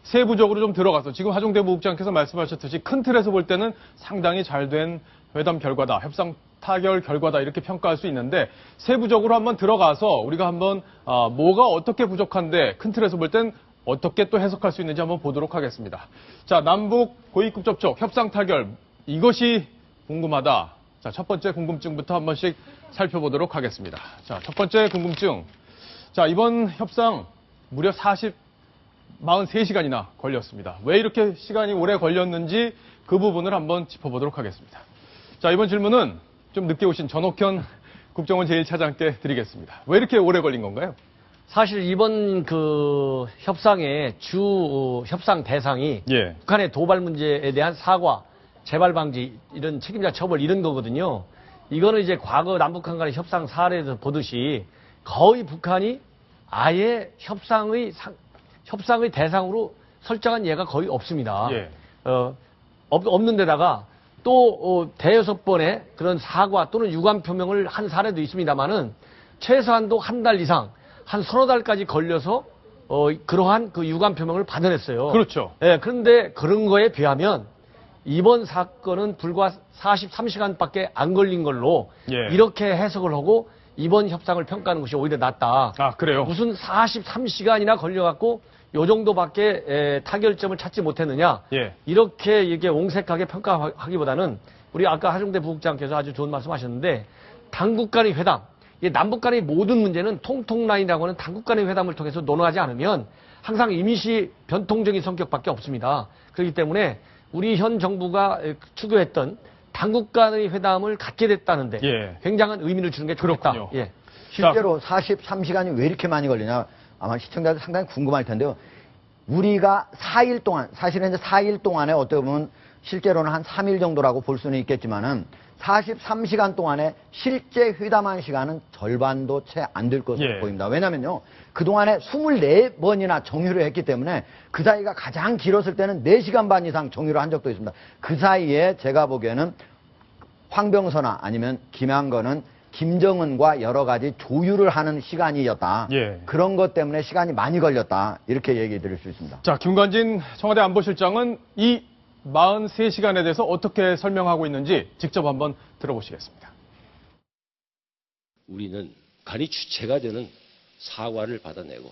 세부적으로 좀 들어가서 지금 하종대 부국장께서 말씀하셨듯이 큰 틀에서 볼 때는 상당히 잘 된 회담 결과다, 협상 타결 결과다 이렇게 평가할 수 있는데 세부적으로 한번 들어가서 우리가 한번 뭐가 어떻게 부족한데 큰 틀에서 볼 땐 어떻게 또 해석할 수 있는지 한번 보도록 하겠습니다. 자, 남북 고위급 접촉, 협상 타결 이것이 궁금하다. 자, 첫 번째 궁금증부터 한 번씩 살펴보도록 하겠습니다. 자, 첫 번째 궁금증. 자, 이번 협상 무려 43시간이나 걸렸습니다. 왜 이렇게 시간이 오래 걸렸는지 그 부분을 한번 짚어보도록 하겠습니다. 자, 이번 질문은 좀 늦게 오신 전옥현 국정원 제1차장께 드리겠습니다. 왜 이렇게 오래 걸린 건가요? 사실 이번 그 협상의 주 협상 대상이 북한의 도발 문제에 대한 사과, 재발 방지, 이런 책임자 처벌 이런 거거든요. 이거는 이제 과거 남북한 간의 협상 사례에서 보듯이 거의 북한이 아예 협상의 대상으로 설정한 예가 거의 없습니다. 없는 데다가 또 대여섯 번의 그런 사과 또는 유감 표명을 한 사례도 있습니다만은 최소한도 한 달 이상 한 서너 달까지 걸려서 그러한 그 유감 표명을 받아냈어요. 그렇죠. 예, 그런데 그런 거에 비하면 이번 사건은 불과 43시간밖에 안 걸린 걸로 이렇게 해석을 하고 이번 협상을 평가하는 것이 오히려 낫다. 아, 그래요? 무슨 43시간이나 걸려갖고 요 정도밖에 타결점을 찾지 못했느냐. 이렇게 이게 옹색하게 평가하기보다는 우리 아까 하종대 부국장께서 아주 좋은 말씀하셨는데 당국 간의 회담, 남북 간의 모든 문제는 통통라인이라고 하는 당국 간의 회담을 통해서 논의하지 않으면 항상 이미시 변통적인 성격밖에 없습니다. 그렇기 때문에 우리 현 정부가 추구했던 당국 간의 회담을 갖게 됐다는데 굉장한 의미를 주는 게 좋겠다. 실제로 43시간이 왜 이렇게 많이 걸리냐 아마 시청자들 상당히 궁금할 텐데요. 우리가 4일 동안, 사실은 이제 4일 동안에 어떻게 보면 실제로는 한 3일 정도라고 볼 수는 있겠지만은 43시간 동안에 실제 회담한 시간은 절반도 채 안 될 것으로 보입니다. 왜냐면요. 그동안에 24번이나 정유를 했기 때문에 그 사이가 가장 길었을 때는 4시간 반 이상 정유를 한 적도 있습니다. 그 사이에 제가 보기에는 황병서나 아니면 김양건은 김정은과 여러 가지 조율을 하는 시간이었다. 그런 것 때문에 시간이 많이 걸렸다. 이렇게 얘기 드릴 수 있습니다. 자, 김관진 청와대 안보실장은 이 43시간에 대해서 어떻게 설명하고 있는지 직접 한번 들어보시겠습니다. 우리는 간이 주체가 되는 사과를 받아내고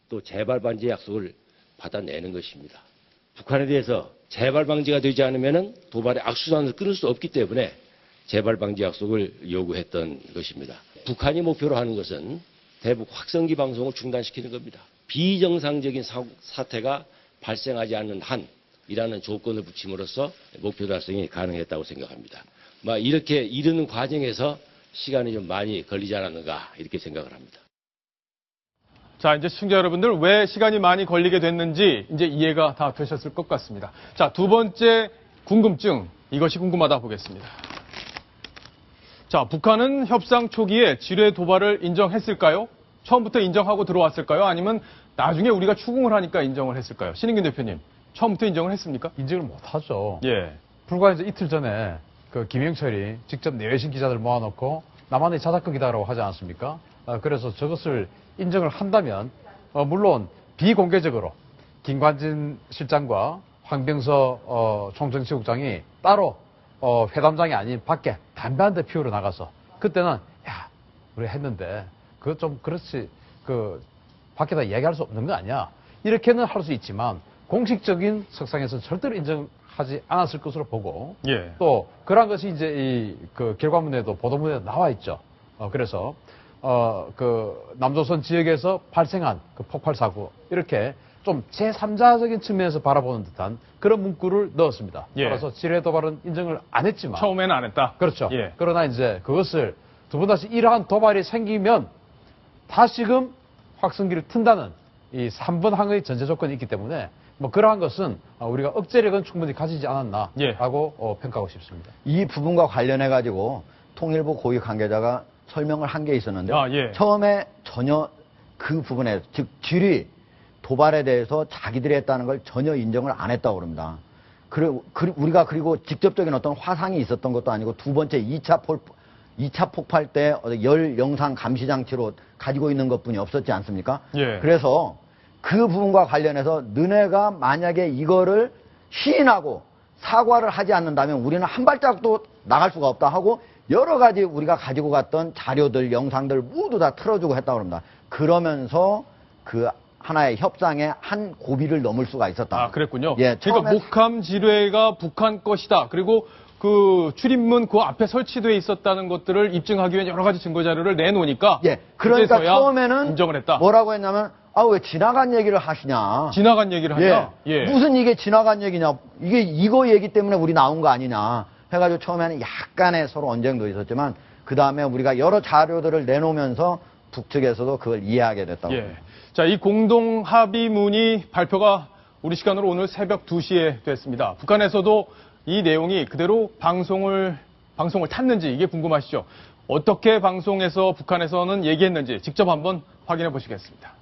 또 재발 방지 약속을 받아내는 것입니다. 북한에 대해서 재발 방지가 되지 않으면 도발의 악순환을 끊을 수 없기 때문에 재발 방지 약속을 요구했던 것입니다. 북한이 목표로 하는 것은 대북 확성기 방송을 중단시키는 겁니다. 비정상적인 사태가 발생하지 않는 한이라는 조건을 붙임으로써 목표 달성이 가능했다고 생각합니다. 이렇게 이르는 과정에서 시간이 좀 많이 걸리지 않았는가 이렇게 생각을 합니다. 자, 이제 시청자 여러분들 왜 시간이 많이 걸리게 됐는지 이제 이해가 다 되셨을 것 같습니다. 자, 두 번째 궁금증, 이것이 궁금하다 보겠습니다. 자, 북한은 협상 초기에 지뢰 도발을 인정했을까요? 처음부터 인정하고 들어왔을까요? 아니면 나중에 우리가 추궁을 하니까 인정을 했을까요? 신인균 대표님, 처음부터 인정을 했습니까? 인정을 못하죠. 불과 이제 이틀 전에 그 김영철이 직접 내외신 기자들 모아놓고 남한의 자작극이다라고 하지 않았습니까? 그래서 저것을 인정을 한다면 물론 비공개적으로 김관진 실장과 황병서 총정치국장이 따로 회담장이 아닌 밖에 담배 한 대 피우러 나가서 그때는 야 우리 했는데 그거 좀 그렇지 그 밖에다 얘기할 수 없는 거 아니야 이렇게는 할 수 있지만 공식적인 석상에서는 절대로 인정하지 않았을 것으로 보고 또 그런 것이 이제 이 그 결과문에도 보도문에도 나와 있죠. 그래서 그 남조선 지역에서 발생한 그 폭발 사고 이렇게 좀 제3자적인 측면에서 바라보는 듯한 그런 문구를 넣었습니다. 따라서 지뢰 도발은 인정을 안 했지만 처음에는 안 했다. 그렇죠. 그러나 이제 그것을 두 번 다시 이러한 도발이 생기면 다시금 확성기를 튼다는 이 3번 항의 전제 조건이 있기 때문에 뭐 그러한 것은 우리가 억제력은 충분히 가지지 않았나라고 평가하고 싶습니다. 이 부분과 관련해 가지고 통일부 고위 관계자가 설명을 한 게 있었는데 처음에 전혀 그 부분에 즉 지뢰 도발에 대해서 자기들이 했다는 걸 전혀 인정을 안 했다고 그럽니다. 우리가 그리고 직접적인 어떤 화상이 있었던 것도 아니고 두 번째 2차 폭발 때 열 영상 감시 장치로 가지고 있는 것뿐이 없었지 않습니까? 그래서 그 부분과 관련해서 너네가 만약에 이거를 시인하고 사과를 하지 않는다면 우리는 한 발짝도 나갈 수가 없다 하고 여러 가지 우리가 가지고 갔던 자료들, 영상들 모두 다 틀어주고 했다고 합니다. 그러면서 그 하나의 협상의 한 고비를 넘을 수가 있었다. 아, 그랬군요. 예, 그러니까 목함 지뢰가 북한 것이다. 그리고 그 출입문 그 앞에 설치되어 있었다는 것들을 입증하기 위한 여러 가지 증거 자료를 내놓으니까 예, 그러니까 그제서야 처음에는 인정을 했다. 뭐라고 했냐면 왜 지나간 얘기를 하시냐. 지나간 얘기를 하냐? 예. 무슨 이게 지나간 얘기냐. 이게 이거 얘기 때문에 우리 나온 거 아니냐. 해가지고 처음에는 약간의 서로 언쟁도 있었지만 그 다음에 우리가 여러 자료들을 내놓으면서 북측에서도 그걸 이해하게 됐다고. 예. 자, 이 공동 합의문이 발표가 우리 시간으로 오늘 새벽 2시에 됐습니다. 북한에서도 이 내용이 그대로 방송을 탔는지 이게 궁금하시죠? 어떻게 방송에서 북한에서는 얘기했는지 직접 한번 확인해 보시겠습니다.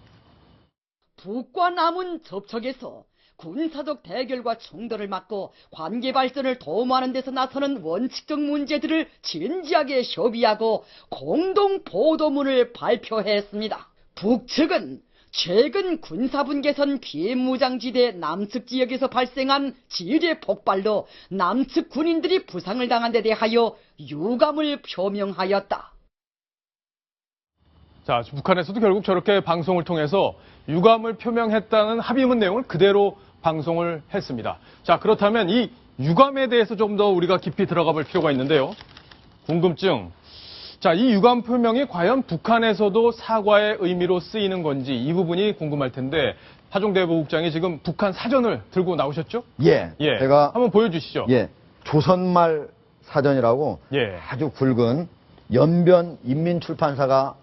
북과 남은 접촉에서 군사적 대결과 충돌을 막고 관계 발전을 도모하는 데서 나서는 원칙적 문제들을 진지하게 협의하고 공동 보도문을 발표했습니다. 북측은 최근 군사분계선 비무장지대 남측 지역에서 발생한 지뢰 폭발로 남측 군인들이 부상을 당한 데 대하여 유감을 표명하였다. 자, 북한에서도 결국 저렇게 방송을 통해서 유감을 표명했다는 합의문 내용을 그대로 방송을 했습니다. 자, 그렇다면 이 유감에 대해서 좀 더 우리가 깊이 들어가 볼 필요가 있는데요. 궁금증. 자, 이 유감 표명이 과연 북한에서도 사과의 의미로 쓰이는 건지 이 부분이 궁금할 텐데 하종대보국장이 지금 북한 사전을 들고 나오셨죠? 예. 예. 제가 한번 보여주시죠. 예. 조선말 사전이라고 예. 아주 굵은 연변 인민출판사가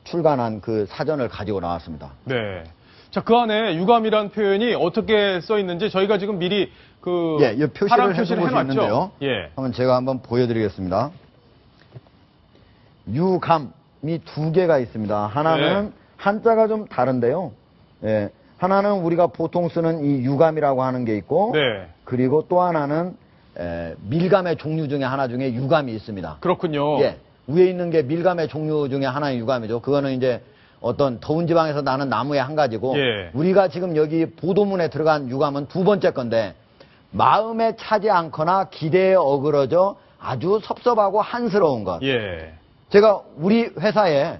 출간한 그 사전을 가지고 나왔습니다. 네. 자, 그 안에 유감이란 표현이 어떻게 써 있는지 저희가 지금 미리 그 이 파란 표시를 표시를 해놓은 곳이 해놨죠. 있는데요. 예. 한번 제가 한번 보여드리겠습니다. 유감이 두 개가 있습니다. 하나는 네. 한자가 좀 다른데요. 예. 하나는 우리가 보통 쓰는 이 유감이라고 하는 게 있고, 네. 그리고 또 하나는 밀감의 종류 중에 하나 중에 유감이 있습니다. 그렇군요. 예. 위에 있는 게 밀감의 종류 중에 하나의 유감이죠. 그거는 이제 어떤 더운 지방에서 나는 나무의 한 가지고, 예. 우리가 지금 여기 보도문에 들어간 유감은 두 번째 건데, 마음에 차지 않거나 기대에 어그러져 아주 섭섭하고 한스러운 것. 예. 제가 우리 회사에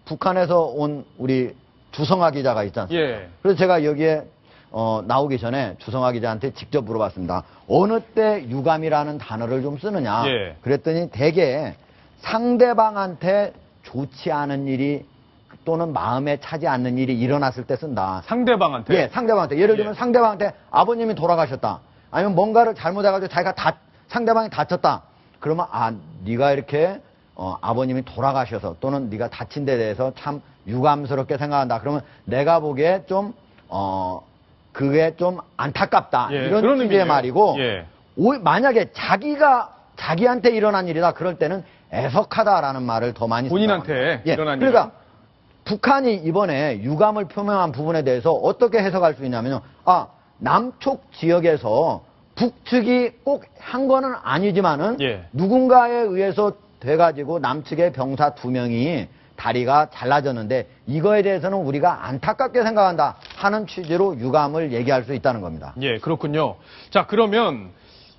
북한에서 온 우리 주성아 기자가 있지 않습니까? 예. 그래서 제가 여기에 나오기 전에 주성아 기자한테 직접 물어봤습니다. 어느 때 유감이라는 단어를 좀 쓰느냐? 예. 그랬더니 대개 상대방한테 좋지 않은 일이 또는 마음에 차지 않는 일이 일어났을 때 쓴다. 상대방한테. 예, 상대방한테. 예를 들면 예. 상대방한테 아버님이 돌아가셨다. 아니면 뭔가를 잘못해가지고 자기가 상대방이 다쳤다. 그러면 네가 이렇게 아버님이 돌아가셔서 또는 네가 다친 데 대해서 참 유감스럽게 생각한다. 그러면 내가 보기에 좀 그게 좀 안타깝다. 예, 이런 그런 취지의 의미네요. 말이고 예. 만약에 자기한테 일어난 일이다. 그럴 때는 애석하다라는 말을 더 많이 본인한테 예, 일어난 일. 그러니까 북한이 이번에 유감을 표명한 부분에 대해서 어떻게 해석할 수 있냐면요. 남쪽 지역에서 북측이 꼭 한 거는 아니지만은 예. 누군가에 의해서 돼가지고 남측의 병사 2명이 다리가 잘라졌는데 이거에 대해서는 우리가 안타깝게 생각한다 하는 취지로 유감을 얘기할 수 있다는 겁니다. 예, 그렇군요. 자, 그러면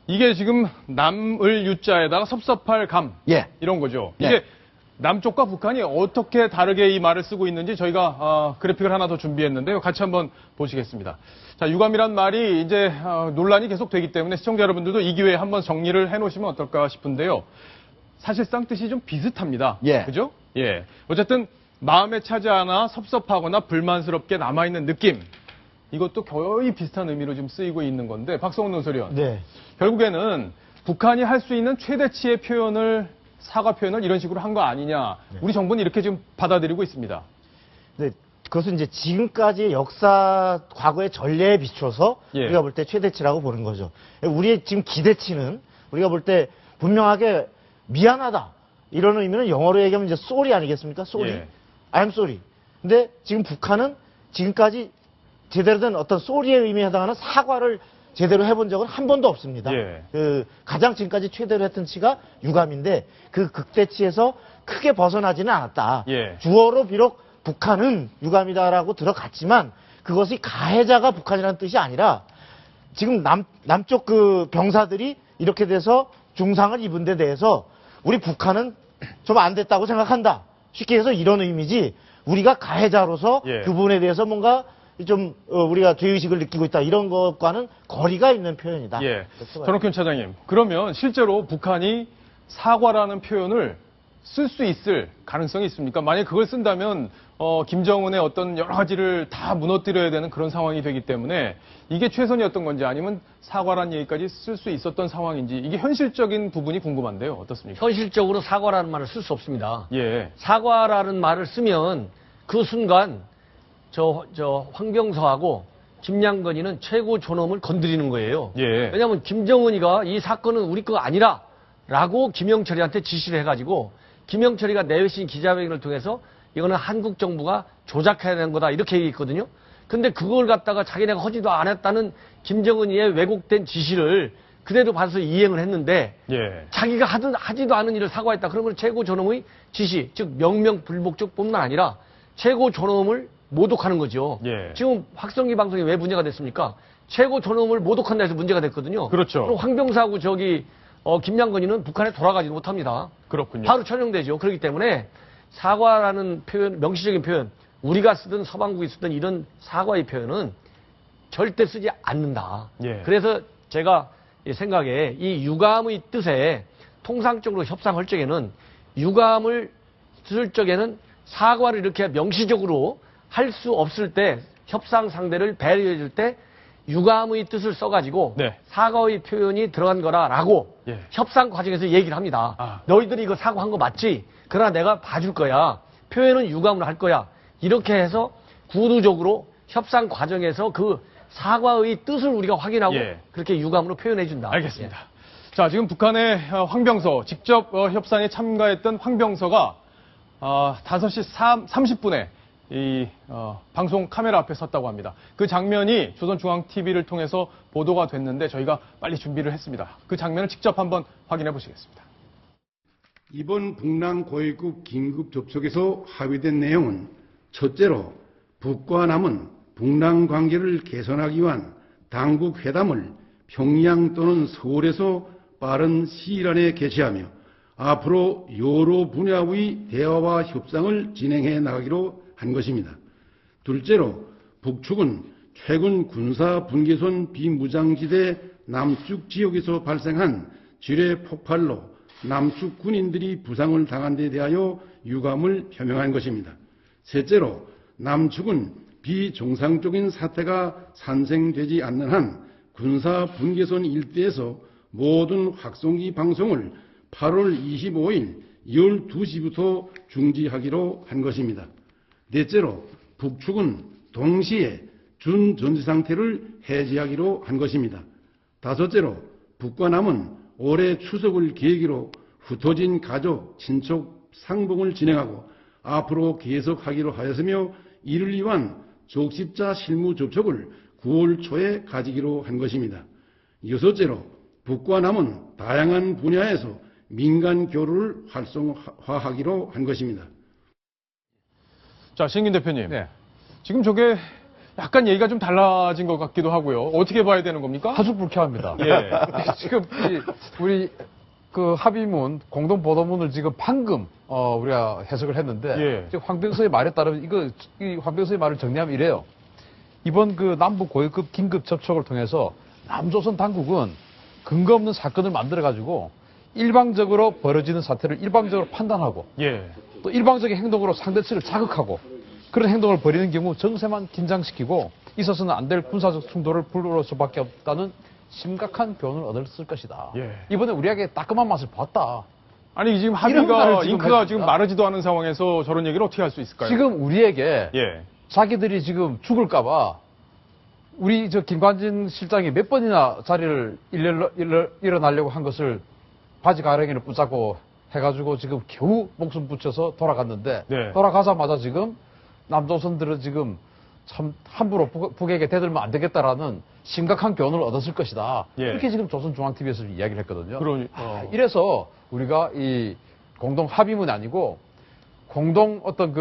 이게 지금 남을 유자에다가 섭섭할 감. 예. 이런 거죠. 네. 이게 남쪽과 북한이 어떻게 다르게 이 말을 쓰고 있는지 저희가 그래픽을 하나 더 준비했는데요. 같이 한번 보시겠습니다. 자, 유감이란 말이 이제 논란이 계속 되기 때문에 시청자 여러분들도 이 기회에 한번 정리를 해놓으시면 어떨까 싶은데요. 사실상 뜻이 좀 비슷합니다. 예. 그죠? 예. 어쨌든 마음에 차지 않아 섭섭하거나 불만스럽게 남아있는 느낌. 이것도 거의 비슷한 의미로 좀 쓰이고 있는 건데 박성훈 논설위원. 네. 결국에는 북한이 할 수 있는 최대치의 사과 표현을 이런 식으로 한 거 아니냐. 우리 정부는 이렇게 지금 받아들이고 있습니다. 네. 그것은 이제 지금까지의 역사, 과거의 전례에 비춰서 예. 우리가 볼 때 최대치라고 보는 거죠. 우리의 지금 기대치는 우리가 볼 때 분명하게 미안하다. 이런 의미는 영어로 얘기하면 이제 sorry 아니겠습니까? sorry. 예. I'm sorry. 근데 지금 북한은 지금까지 제대로 된 어떤 sorry의 의미에 해당하는 사과를 제대로 해본 적은 한 번도 없습니다. 예. 가장 지금까지 최대로 했던 치가 유감인데 그 극대치에서 크게 벗어나지는 않았다. 예. 주어로 비록 북한은 유감이다라고 들어갔지만 그것이 가해자가 북한이라는 뜻이 아니라 지금 남쪽 그 병사들이 이렇게 돼서 중상을 입은 데 대해서 우리 북한은 좀 안 됐다고 생각한다. 쉽게 해서 이런 의미지 우리가 가해자로서 예. 그 부분에 대해서 뭔가 좀 우리가 죄의식을 느끼고 있다. 이런 것과는 거리가 있는 표현이다. 예. 전옥현 차장님, 그러면 실제로 북한이 사과라는 표현을 쓸 수 있을 가능성이 있습니까? 만약 그걸 쓴다면 김정은의 어떤 여러 가지를 다 무너뜨려야 되는 그런 상황이 되기 때문에 이게 최선이었던 건지 아니면 사과라는 얘기까지 쓸 수 있었던 상황인지 이게 현실적인 부분이 궁금한데요. 어떻습니까? 현실적으로 사과라는 말을 쓸 수 없습니다. 예. 사과라는 말을 쓰면 그 순간 저 황병서하고 김양건이는 최고 존엄을 건드리는 거예요. 예. 왜냐하면 김정은이가 이 사건은 우리 거 아니라라고 김영철이한테 지시를 해가지고 김영철이가 내외신 기자회견을 통해서 이거는 한국 정부가 조작해야 되는 거다 이렇게 얘기했거든요. 근데 그걸 갖다가 자기네가 하지도 않았다는 김정은이의 왜곡된 지시를 그대로 받아서 이행을 했는데 예. 자기가 하지도 않은 일을 사과했다. 그러면 최고 존엄의 지시, 즉 명명불복적뿐만 아니라 최고 존엄을 모독하는 거죠. 예. 지금 확성기 방송이 왜 문제가 됐습니까? 최고 존엄을 모독한다 해서 문제가 됐거든요. 그렇죠. 그럼 황병사하고 김양건이는 북한에 돌아가지 못합니다. 그렇군요. 바로 처형되죠. 그렇기 때문에 사과라는 표현, 명시적인 표현, 우리가 쓰든 서방국이 쓰든 이런 사과의 표현은 절대 쓰지 않는다. 예. 그래서 제가 생각에 이 유감의 뜻에 통상적으로 협상할 적에는 유감을 쓸 적에는 사과를 이렇게 명시적으로 할 수 없을 때 협상 상대를 배려해 줄 때 유감의 뜻을 써가지고 네. 사과의 표현이 들어간 거라라고 예. 협상 과정에서 얘기를 합니다. 아. 너희들이 이거 사과한 거 맞지? 그러나 내가 봐줄 거야. 표현은 유감으로 할 거야. 이렇게 해서 구두적으로 협상 과정에서 그 사과의 뜻을 우리가 확인하고 예. 그렇게 유감으로 표현해 준다. 알겠습니다. 자, 지금 북한의 황병서, 직접 협상에 참가했던 황병서가 5시 30분에 이 방송 카메라 앞에 섰다고 합니다. 그 장면이 조선중앙TV를 통해서 보도가 됐는데 저희가 빨리 준비를 했습니다. 그 장면을 직접 한번 확인해 보시겠습니다. 이번 북남 고위급 긴급 접촉에서 합의된 내용은 첫째로 북과 남은 북남 관계를 개선하기 위한 당국 회담을 평양 또는 서울에서 빠른 시일 안에 개최하며 앞으로 여러 분야의 대화와 협상을 진행해 나가기로 한 것입니다. 둘째로 북측은 최근 군사 분계선 비무장지대 남쪽 지역에서 발생한 지뢰 폭발로 남측 군인들이 부상을 당한 데 대하여 유감을 표명한 것입니다. 셋째로 남측은 비정상적인 사태가 산생되지 않는 한 군사 분계선 일대에서 모든 확성기 방송을 8월 25일 12시부터 중지하기로 한 것입니다. 넷째로 북측은 동시에 준전시 상태를 해제하기로 한 것입니다. 다섯째로 북과 남은 올해 추석을 계기로 흩어진 가족, 친척 상봉을 진행하고 앞으로 계속하기로 하였으며 이를 위한 적십자 실무 접촉을 9월 초에 가지기로 한 것입니다. 여섯째로 북과 남은 다양한 분야에서 민간 교류를 활성화하기로 한 것입니다. 자, 신긴 대표님. 네. 지금 저게 약간 얘기가 좀 달라진 것 같기도 하고요. 어떻게 봐야 되는 겁니까? 아주 불쾌합니다. 예. 지금 우리 그 합의문 공동 보도문을 지금 방금 우리가 해석을 했는데 예. 지금 황병서의 말에 따르면 이 황병서의 말을 정리하면 이래요. 이번 그 남북 고위급 긴급 접촉을 통해서 남조선 당국은 근거 없는 사건을 만들어 가지고 일방적으로 벌어지는 사태를 일방적으로 판단하고 예. 또 일방적인 행동으로 상대 측을 자극하고 그런 행동을 벌이는 경우 정세만 긴장시키고 있어서는 안 될 군사적 충돌을 불러올 수밖에 없다는 심각한 교훈을 얻었을 것이다. 예. 이번에 우리에게 따끔한 맛을 봤다. 아니, 지금 이런 말을 합의가, 지금 잉크가 했습니다. 지금 마르지도 않은 상황에서 저런 얘기를 어떻게 할 수 있을까요? 지금 우리에게 예. 자기들이 지금 죽을까봐 우리 저 김관진 실장이 몇 번이나 자리를 일어나려고 한 것을 바지 가랑이를 붙잡고 해가지고 지금 겨우 목숨 붙여서 돌아갔는데 네. 돌아가자마자 지금 남조선들은 지금 참 함부로 북에게 대들면 안 되겠다라는 심각한 교훈을 얻었을 것이다. 예. 이렇게 지금 조선중앙TV에서 이야기를 했거든요. 그러니, 이래서 우리가 이 공동 합의문이 아니고 공동 어떤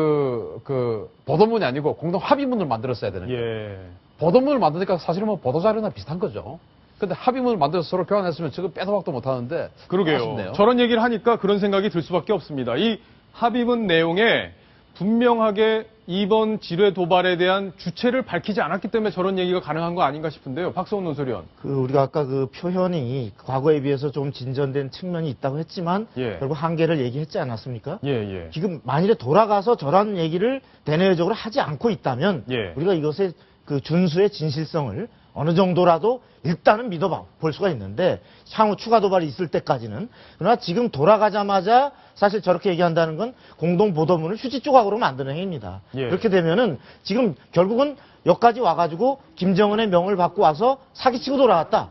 보도문이 아니고 공동 합의문을 만들었어야 되는 거예요. 예. 보도문을 만드니까 사실은 뭐 보도자료나 비슷한 거죠. 근데 합의문을 만들어서 서로 교환했으면 저거 빼도 박도 못 하는데. 그러게요. 아쉽네요. 저런 얘기를 하니까 그런 생각이 들 수밖에 없습니다. 이 합의문 내용에 분명하게 이번 지뢰 도발에 대한 주체를 밝히지 않았기 때문에 저런 얘기가 가능한 거 아닌가 싶은데요. 박성훈 논설위원. 우리가 아까 그 표현이 과거에 비해서 좀 진전된 측면이 있다고 했지만 예. 결국 한계를 얘기했지 않았습니까? 예, 예. 지금 만일에 돌아가서 저런 얘기를 대내외적으로 하지 않고 있다면 예. 우리가 이것의 그 준수의 진실성을 어느 정도라도 일단은 믿어볼 수가 있는데 향후 추가 도발이 있을 때까지는. 그러나 지금 돌아가자마자 사실 저렇게 얘기한다는 건 공동 보도문을 휴지 조각으로 만드는 행위입니다. 예. 그렇게 되면은 지금 결국은 여기까지 와가지고 김정은의 명을 받고 와서 사기치고 돌아왔다.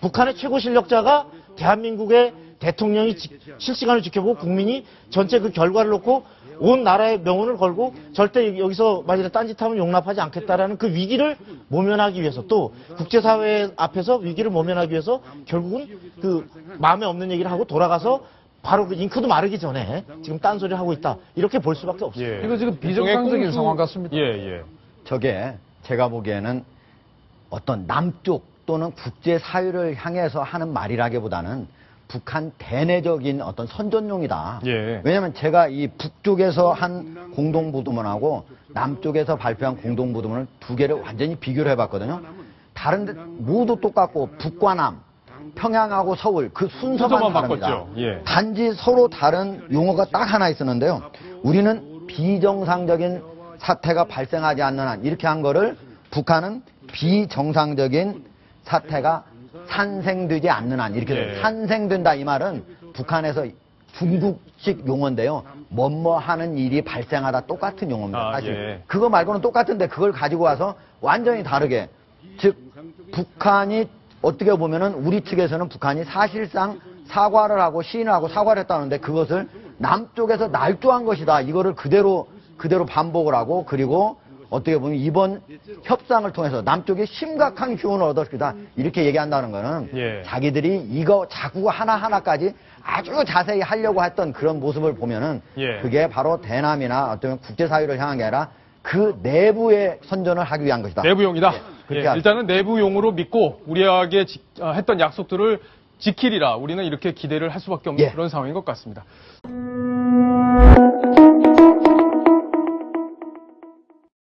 북한의 최고 실력자가 대한민국의 대통령이 실시간을 지켜보고 국민이 전체 그 결과를 놓고 온 나라의 명운을 걸고 절대 여기서 만일에 딴짓하면 용납하지 않겠다라는 그 위기를 모면하기 위해서 또 국제사회 앞에서 위기를 모면하기 위해서 결국은 그 마음에 없는 얘기를 하고 돌아가서 바로 그 잉크도 마르기 전에 지금 딴소리를 하고 있다. 이렇게 볼 수밖에 없습니다. 예. 이거 지금 비정상적인 상황 같습니다. 예, 예. 저게 제가 보기에는 어떤 남쪽 또는 국제사회를 향해서 하는 말이라기보다는 북한 대내적인 어떤 선전용이다. 예. 왜냐하면 제가 이 북쪽에서 한 공동보도문하고 남쪽에서 발표한 공동보도문을 두 개를 완전히 비교를 해봤거든요. 다른데 모두 똑같고 북과 남, 평양하고 서울 그 순서만 다릅니다. 바꿨죠. 예. 단지 서로 다른 용어가 딱 하나 있었는데요. 우리는 비정상적인 사태가 발생하지 않는 한 이렇게 한 거를 북한은 비정상적인 사태가 산생되지 않는 한 이렇게 예. 산생된다 이 말은 북한에서 중국식 용어인데요. 뭐뭐 하는 일이 발생하다 똑같은 용어입니다. 아, 사실 예. 그거 말고는 똑같은데 그걸 가지고 와서 완전히 다르게 즉 북한이 어떻게 보면은 우리 측에서는 북한이 사실상 사과를 하고 시인을 하고 사과를 했다는데 그것을 남쪽에서 날조한 것이다. 이거를 그대로 반복을 하고 그리고 어떻게 보면 이번 협상을 통해서 남쪽이 심각한 교훈을 얻을 것이다. 이렇게 얘기한다는 거는 예. 자기들이 이거 자꾸 하나하나까지 아주 자세히 하려고 했던 그런 모습을 보면은 예. 그게 바로 대남이나 어떤 국제사회를 향한 게 아니라 그 내부의 선전을 하기 위한 것이다. 내부용이다. 그렇게 예, 일단은 내부용으로 믿고 우리에게 했던 약속들을 지키리라 우리는 이렇게 기대를 할 수밖에 없는 예. 그런 상황인 것 같습니다.